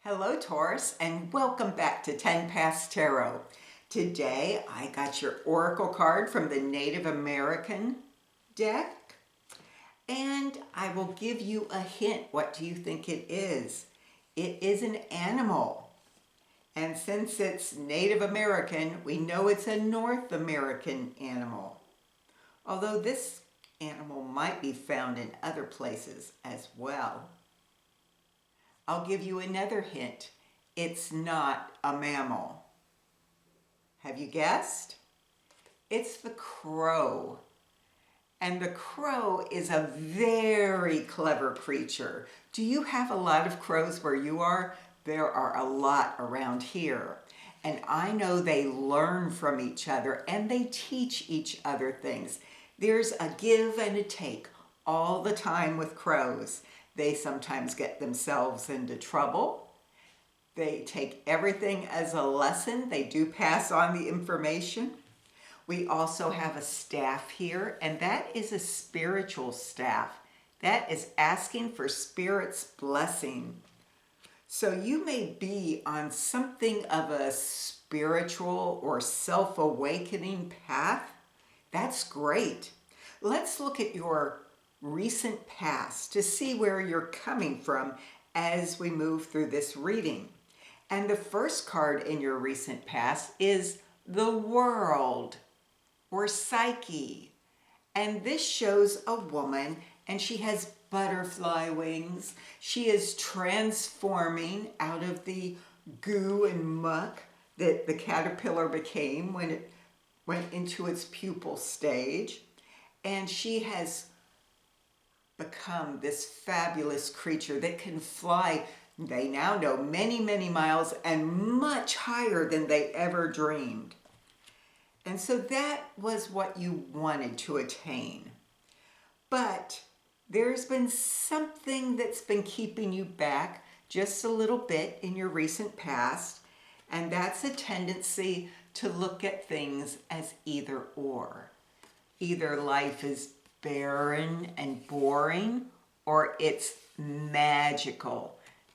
Hello Taurus, and welcome back to TenPaths Tarot. Today I got your oracle card from the Native American deck, and I will give you a hint. What do you think it is? It is an animal, and since it's Native American, we know it's a North American animal, although this animal might be found in other places as well. I'll give you another hint. It's not a mammal. Have you guessed? It's the crow. And the crow is a very clever creature. Do you have a lot of crows where you are? There are a lot around here. And I know they learn from each other and they teach each other things. There's a give and a take all the time with crows. They sometimes get themselves into trouble. They take everything as a lesson. They do pass on the information. We also have a staff here, and that is a spiritual staff. That is asking for Spirit's blessing. So you may be on something of a spiritual or self-awakening path. That's great. Let's look at your recent past to see where you're coming from as we move through this reading. And the first card in your recent past is the World or Psyche. And this shows a woman, and she has butterfly wings. She is transforming out of the goo and muck that the caterpillar became when it went into its pupal stage. And she has become this fabulous creature that can fly, they now know, many, many miles and much higher than they ever dreamed. And so that was what you wanted to attain. But there's been something that's been keeping you back just a little bit in your recent past, and that's a tendency to look at things as either or. Either life is barren and boring, or it's magical.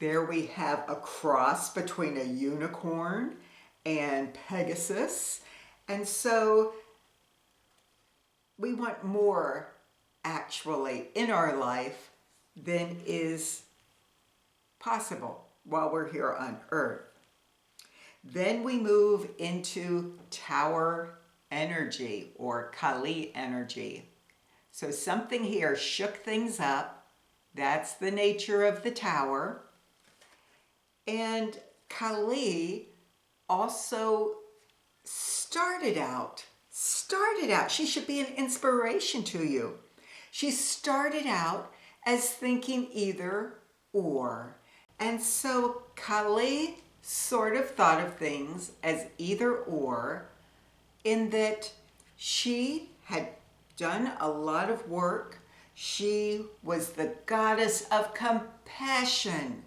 There we have a cross between a unicorn and Pegasus. And so we want more actually in our life than is possible while we're here on Earth. Then we move into Tower energy or Kali energy. So something here shook things up. That's the nature of the Tower. And Kali also started out, she should be an inspiration to you. She started out as thinking either or. And so Kali sort of thought of things as either or, in that she had done a lot of work. She was the goddess of compassion.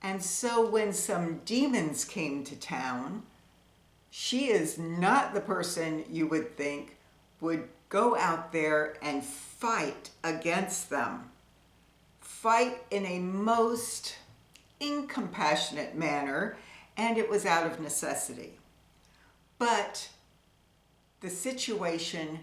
And so when some demons came to town, she is not the person you would think would go out there and fight against them. Fight in a most incompassionate manner, and it was out of necessity. But the situation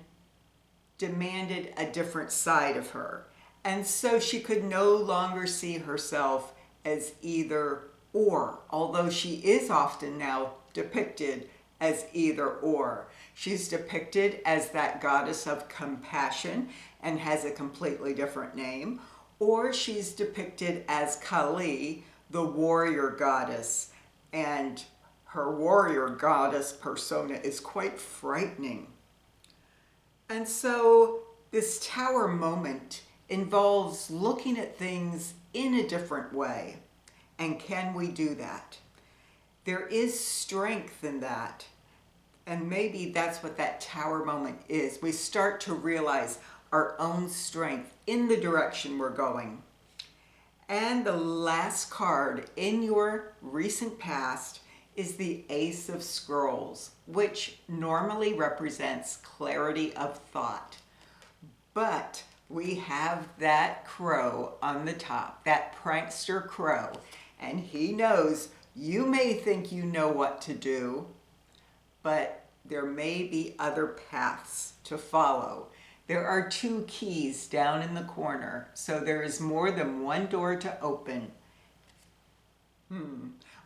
demanded a different side of her. And so she could no longer see herself as either or, although she is often now depicted as either or. She's depicted as that goddess of compassion and has a completely different name, or she's depicted as Kali, the warrior goddess, and her warrior goddess persona is quite frightening. And so this Tower moment involves looking at things in a different way. And can we do that? There is strength in that. And maybe that's what that Tower moment is. We start to realize our own strength in the direction we're going. And the last card in your recent past is the Ace of Scrolls, which normally represents clarity of thought. But we have that crow on the top, that prankster crow, and he knows you may think you know what to do, but there may be other paths to follow. There are 2 keys down in the corner, so there is more than one door to open.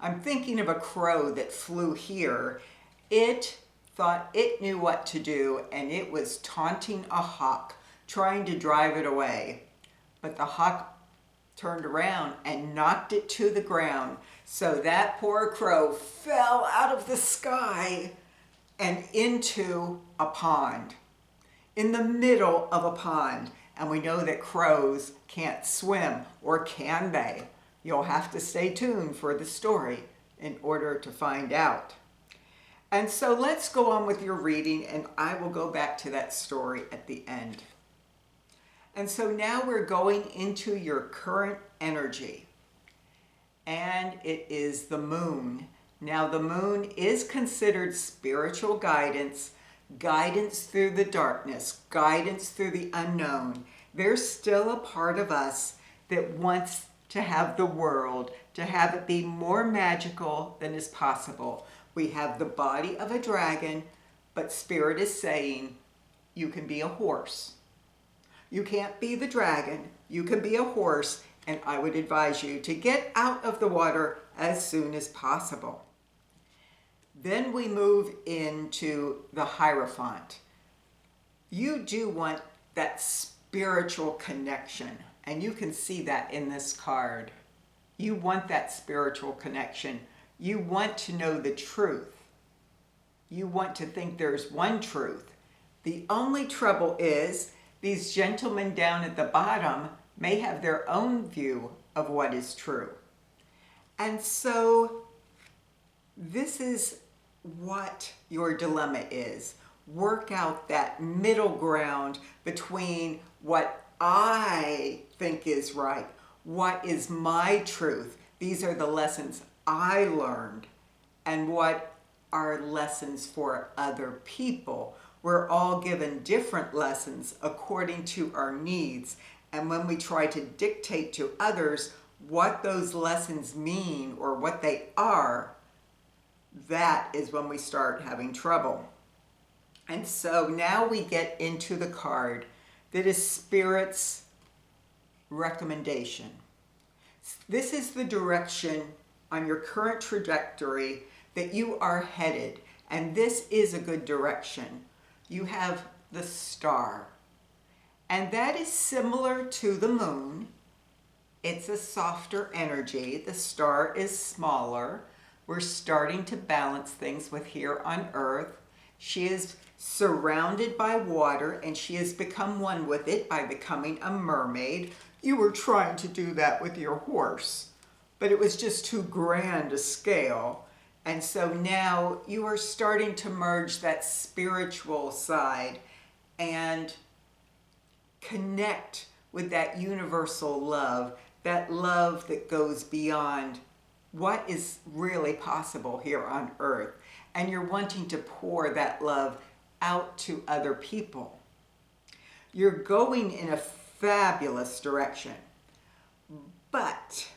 I'm thinking of a crow that flew here. It thought it knew what to do, and it was taunting a hawk, trying to drive it away. But the hawk turned around and knocked it to the ground. So that poor crow fell out of the sky and into a pond, in the middle of a pond. And we know that crows can't swim, or can they? You'll have to stay tuned for the story in order to find out. And so let's go on with your reading, and I will go back to that story at the end. And so now we're going into your current energy, and it is the moon. Now the moon is considered spiritual guidance, guidance through the darkness, guidance through the unknown. There's still a part of us that wants to have the world, to have it be more magical than is possible. We have the body of a dragon, but Spirit is saying you can be a horse. You can't be the dragon, you can be a horse, and I would advise you to get out of the water as soon as possible. Then we move into the Hierophant. You do want that spiritual connection, and you can see that in this card. You want that spiritual connection. You want to know the truth. You want to think there's one truth. The only trouble is these gentlemen down at the bottom may have their own view of what is true. And so this is what your dilemma is. Work out that middle ground between what I think is right, what is my truth. These are the lessons I learned, and what are lessons for other people. We're all given different lessons according to our needs, and when we try to dictate to others what those lessons mean or what they are, that is when we start having trouble. And so now we get into the card that is Spirit's recommendation. This is the direction on your current trajectory that you are headed, and this is a good direction. You have the star, and that is similar to the moon. It's a softer energy. The star is smaller. We're starting to balance things with here on Earth. She is surrounded by water, and she has become one with it by becoming a mermaid. You were trying to do that with your horse, but it was just too grand a scale. And so now you are starting to merge that spiritual side and connect with that universal love, that love that goes beyond what is really possible here on Earth. And you're wanting to pour that love out to other people. You're going in a fabulous direction, but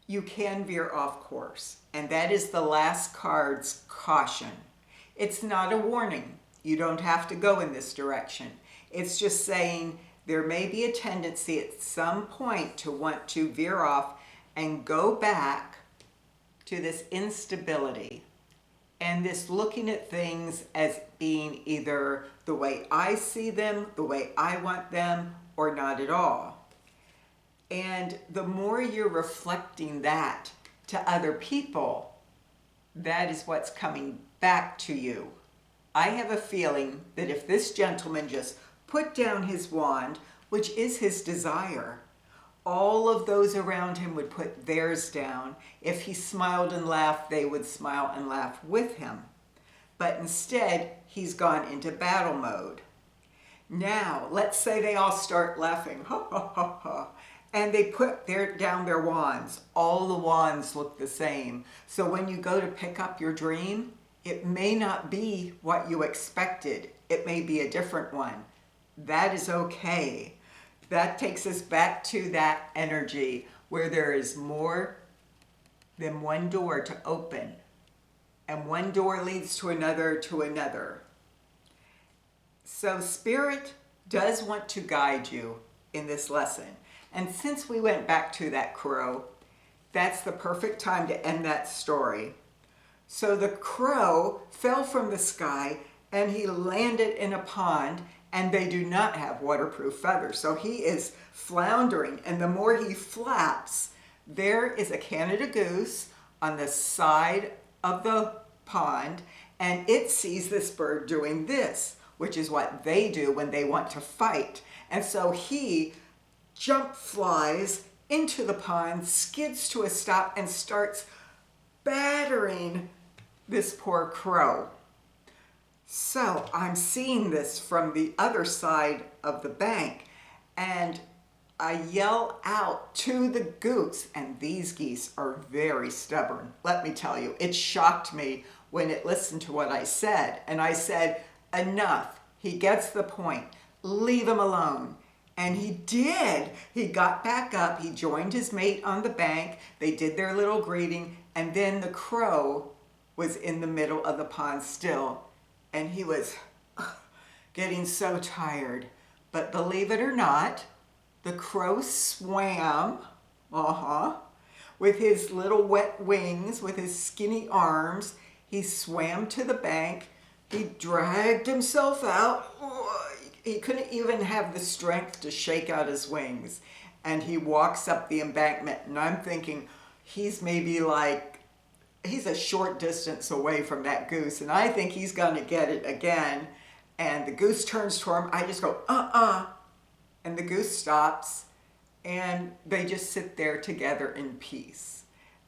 you can veer off course, and that is the last card's caution. It's not a warning. You don't have to go in this direction. It's just saying there may be a tendency at some point to want to veer off and go back to this instability and this looking at things as being either the way I see them, the way I want them, or not at all. And the more you're reflecting that to other people, that is what's coming back to you. I have a feeling that if this gentleman just put down his wand, which is his desire, all of those around him would put theirs down. If he smiled and laughed, they would smile and laugh with him. But instead, he's gone into battle mode. Now, let's say they all start laughing, ha ha ha ha, and they put down their wands. All the wands look the same. So when you go to pick up your dream, it may not be what you expected. It may be a different one. That is okay. that takes us back to that energy where there is more than one door to open, and one door leads to another to another. So Spirit does want to guide you in this lesson. And since we went back to that crow, that's the perfect time to end that story. So the crow fell from the sky and he landed in a pond, and they do not have waterproof feathers. So he is floundering, and the more he flaps, there is a Canada goose on the side of the pond, and it sees this bird doing this, which is what they do when they want to fight. And so he jump flies into the pond, skids to a stop, and starts battering this poor crow. So I'm seeing this from the other side of the bank, and I yell out to the goose, and these geese are very stubborn. Let me tell you, it shocked me when it listened to what I said. And I said, enough, he gets the point, leave him alone. And he did. He got back up, he joined his mate on the bank, they did their little greeting, and then the crow was in the middle of the pond still. And he was getting so tired. But believe it or not, the crow swam, with his little wet wings, with his skinny arms. He swam to the bank. He dragged himself out. He couldn't even have the strength to shake out his wings. And he walks up the embankment, and I'm thinking, he's maybe he's a short distance away from that goose, and I think he's going to get it again. And the goose turns toward him. I just go, and the goose stops, and they just sit there together in peace.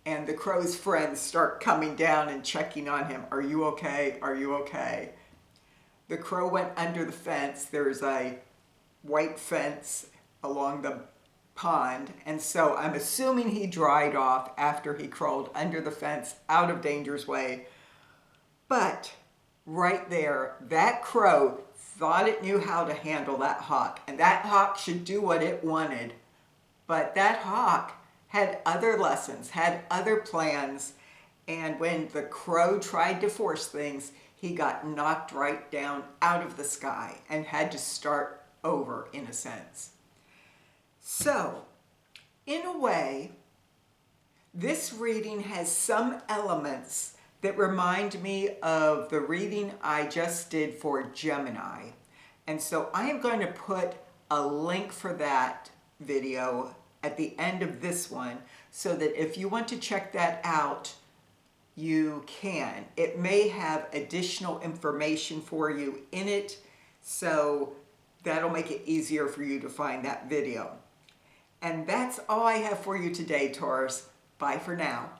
And the crow's friends start coming down and checking on him. Are you okay? Are you okay? The crow went under the fence. There's a white fence along the pond, and so I'm assuming he dried off after he crawled under the fence out of danger's way. But right there, that crow thought it knew how to handle that hawk, and that hawk should do what it wanted. But that hawk had other lessons, had other plans, and when the crow tried to force things, he got knocked right down out of the sky and had to start over, in a sense. So, in a way, this reading has some elements that remind me of the reading I just did for Gemini. And so I am going to put a link for that video at the end of this one, so that if you want to check that out, you can. It may have additional information for you in it, so that'll make it easier for you to find that video. And that's all I have for you today, Taurus. Bye for now.